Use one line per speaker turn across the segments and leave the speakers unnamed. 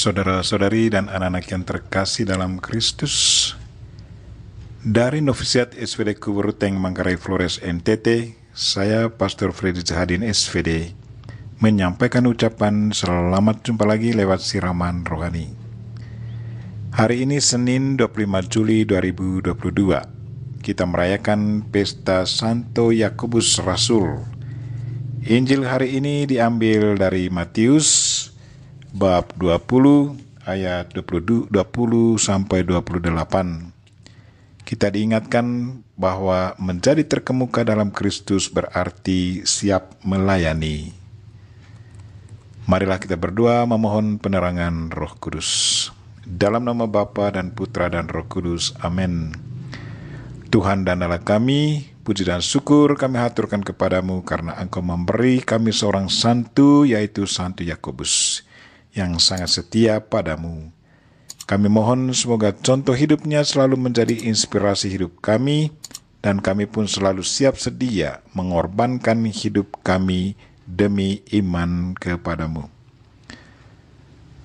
Saudara-saudari dan anak-anak yang terkasih dalam Kristus, dari Novisiat SVD Kuburuteng Manggarai Flores NTT, saya Pastor Freddy Zahadin SVD menyampaikan ucapan selamat jumpa lagi lewat siraman rohani. Hari ini Senin 25 Juli 2022, kita merayakan Pesta Santo Yakobus Rasul. Injil hari ini diambil dari Matius bab 20 ayat 20 sampai 28. Kita diingatkan bahwa menjadi terkemuka dalam Kristus berarti siap melayani. Marilah kita berdoa memohon penerangan Roh Kudus. Dalam nama Bapa dan Putra dan Roh Kudus. Amin. Tuhan dan Allah kami, puji dan syukur kami haturkan kepadamu karena Engkau memberi kami seorang santo, yaitu Santo Yakobus, yang sangat setia padamu. Kami mohon semoga contoh hidupnya selalu menjadi inspirasi hidup kami, dan kami pun selalu siap sedia mengorbankan hidup kami demi iman kepadamu.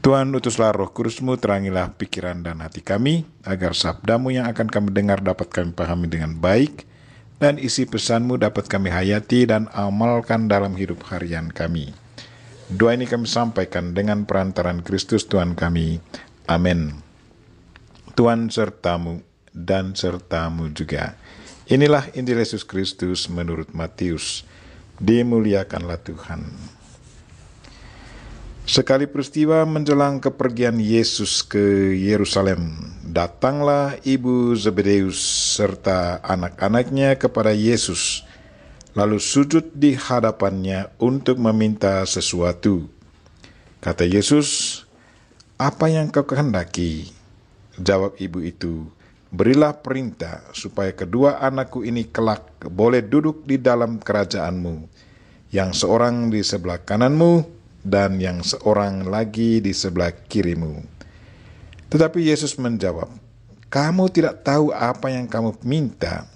Tuhan, utuslah Roh Kudus-Mu, terangilah pikiran dan hati kami, agar sabdamu yang akan kami dengar dapat kami pahami dengan baik, dan isi pesan-Mu dapat kami hayati dan amalkan dalam hidup harian kami. Doa ini kami sampaikan dengan perantaran Kristus Tuhan kami. Amin. Tuhan sertamu dan sertamu juga. Inilah Injil Yesus Kristus menurut Matius. Dimuliakanlah Tuhan. Sekali peristiwa menjelang kepergian Yesus ke Yerusalem, datanglah ibu Zebedeus serta anak-anaknya kepada Yesus, lalu sujud di hadapannya untuk meminta sesuatu. Kata Yesus, "Apa yang kau kehendaki?" Jawab ibu itu, "Berilah perintah supaya kedua anakku ini kelak boleh duduk di dalam kerajaanmu, yang seorang di sebelah kananmu dan yang seorang lagi di sebelah kirimu." Tetapi Yesus menjawab, "Kamu tidak tahu apa yang kamu minta.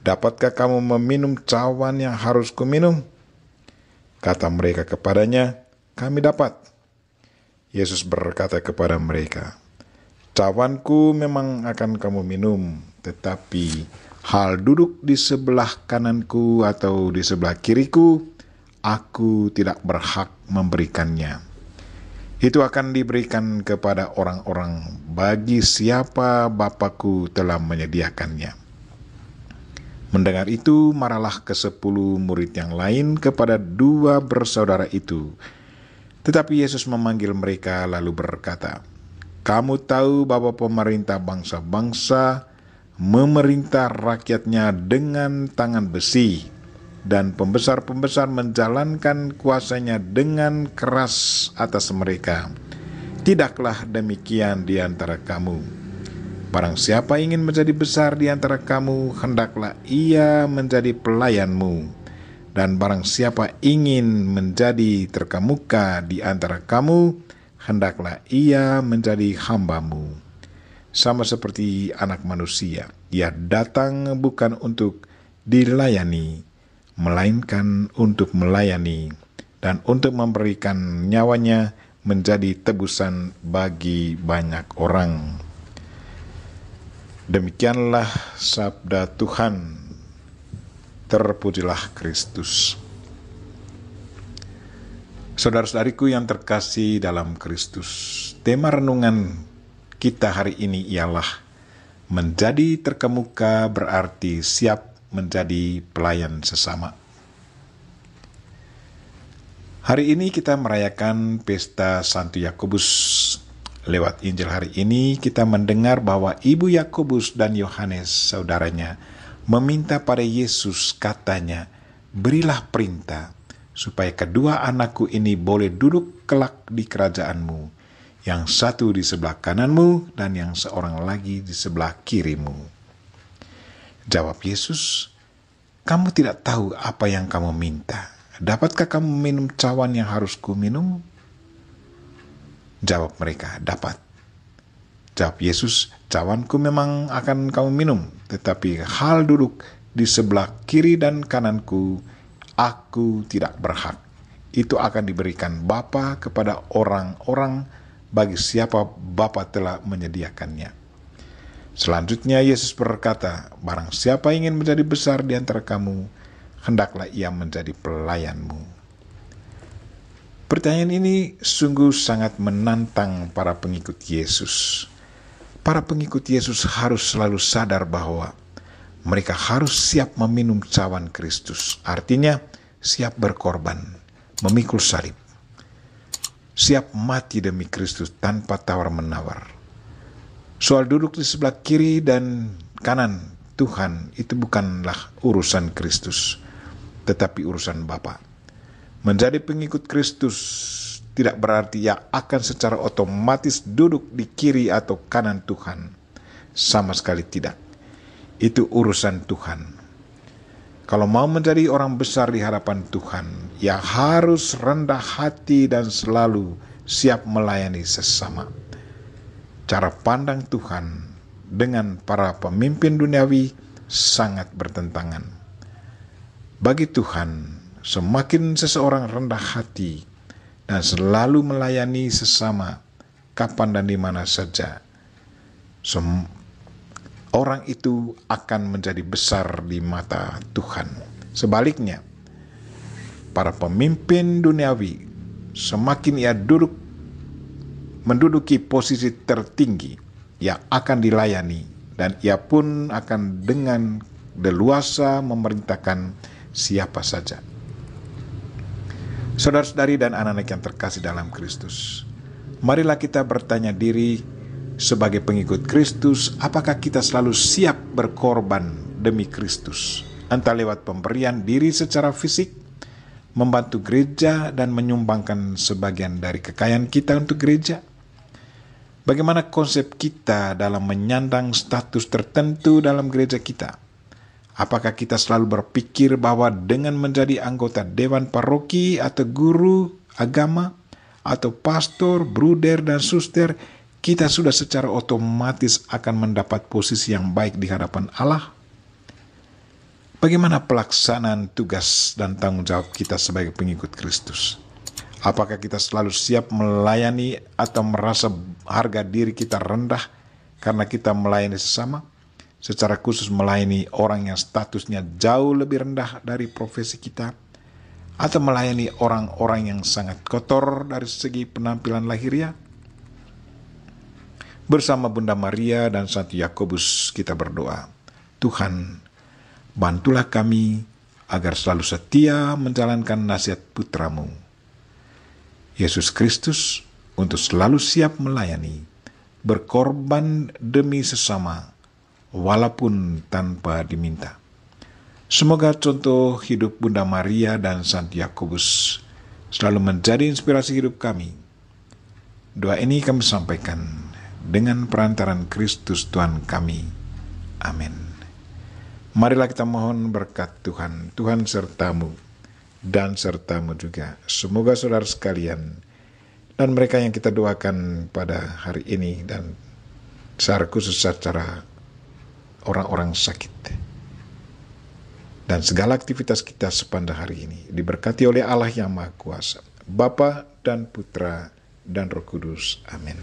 Dapatkah kamu meminum cawan yang harus kuminum?" Kata mereka kepadanya, "Kami dapat." Yesus berkata kepada mereka, "Cawanku memang akan kamu minum, tetapi hal duduk di sebelah kananku atau di sebelah kiriku, aku tidak berhak memberikannya. Itu akan diberikan kepada orang-orang bagi siapa Bapakku telah menyediakannya." Mendengar itu, marahlah ke-10 murid yang lain kepada 2 bersaudara itu. Tetapi Yesus memanggil mereka lalu berkata, "Kamu tahu bahwa pemerintah bangsa-bangsa memerintah rakyatnya dengan tangan besi, dan pembesar-pembesar menjalankan kuasanya dengan keras atas mereka. Tidaklah demikian di antara kamu. Barang siapa ingin menjadi besar di antara kamu, hendaklah ia menjadi pelayanmu. Dan barang siapa ingin menjadi terkemuka di antara kamu, hendaklah ia menjadi hambamu. Sama seperti Anak Manusia, ia datang bukan untuk dilayani, melainkan untuk melayani, dan untuk memberikan nyawanya menjadi tebusan bagi banyak orang." Demikianlah sabda Tuhan. Terpujilah Kristus. Saudara-saudariku yang terkasih dalam Kristus, tema renungan kita hari ini ialah menjadi terkemuka berarti siap menjadi pelayan sesama. Hari ini kita merayakan Pesta Santo Yakobus. Lewat Injil hari ini kita mendengar bahwa ibu Yakobus dan Yohanes saudaranya meminta pada Yesus, katanya, "Berilah perintah supaya kedua anakku ini boleh duduk kelak di kerajaanmu, yang satu di sebelah kananmu dan yang seorang lagi di sebelah kirimu." Jawab Yesus, "Kamu tidak tahu apa yang kamu minta. Dapatkah kamu minum cawan yang harus kuminum?" Jawab mereka, "Dapat." Jawab Yesus, "Cawanku memang akan kamu minum, tetapi hal duduk di sebelah kiri dan kananku, aku tidak berhak. Itu akan diberikan Bapa kepada orang-orang bagi siapa Bapa telah menyediakannya. Selanjutnya Yesus berkata, barang siapa ingin menjadi besar di antara kamu, hendaklah ia menjadi pelayanmu. Pertanyaan ini sungguh sangat menantang para pengikut Yesus. Para pengikut Yesus harus selalu sadar bahwa mereka harus siap meminum cawan Kristus. Artinya siap berkorban, memikul salib. Siap mati demi Kristus tanpa tawar-menawar. Soal duduk di sebelah kiri dan kanan Tuhan itu bukanlah urusan Kristus, tetapi urusan Bapa. Menjadi pengikut Kristus tidak berarti ia akan secara otomatis duduk di kiri atau kanan Tuhan. Sama sekali tidak. Itu urusan Tuhan. Kalau mau menjadi orang besar di hadapan Tuhan, ia harus rendah hati dan selalu siap melayani sesama. Cara pandang Tuhan dengan para pemimpin duniawi sangat bertentangan. Bagi Tuhan, semakin seseorang rendah hati dan selalu melayani sesama kapan dan di mana saja, orang itu akan menjadi besar di mata Tuhan. Sebaliknya, para pemimpin duniawi semakin ia menduduki posisi tertinggi, ia akan dilayani dan ia pun akan dengan leluasa memerintahkan siapa saja. Saudara-saudari dan anak-anak yang terkasih dalam Kristus, marilah kita bertanya diri sebagai pengikut Kristus, apakah kita selalu siap berkorban demi Kristus? Entah lewat pemberian diri secara fisik, membantu gereja dan menyumbangkan sebagian dari kekayaan kita untuk gereja. Bagaimana konsep kita dalam menyandang status tertentu dalam gereja kita? Apakah kita selalu berpikir bahwa dengan menjadi anggota dewan paroki atau guru agama atau pastor, bruder dan suster, kita sudah secara otomatis akan mendapat posisi yang baik di hadapan Allah? Bagaimana pelaksanaan tugas dan tanggung jawab kita sebagai pengikut Kristus? Apakah kita selalu siap melayani atau merasa harga diri kita rendah karena kita melayani sesama? Secara khusus melayani orang yang statusnya jauh lebih rendah dari profesi kita, atau melayani orang-orang yang sangat kotor dari segi penampilan lahiriah? Bersama Bunda Maria dan Santo Yakobus kita berdoa, Tuhan, bantulah kami agar selalu setia menjalankan nasihat putra-Mu, Yesus Kristus, untuk selalu siap melayani, berkorban demi sesama, walaupun tanpa diminta. Semoga contoh hidup Bunda Maria dan Santo Yakobus selalu menjadi inspirasi hidup kami. Doa ini kami sampaikan dengan perantaran Kristus Tuhan kami. Amin. Marilah kita mohon berkat Tuhan. Tuhan sertamu dan sertamu juga. Semoga saudara sekalian dan mereka yang kita doakan pada hari ini dan secara khusus secara orang-orang sakit dan segala aktivitas kita sepanjang hari ini diberkati oleh Allah yang Maha Kuasa, Bapa dan Putra dan Roh Kudus. Amin.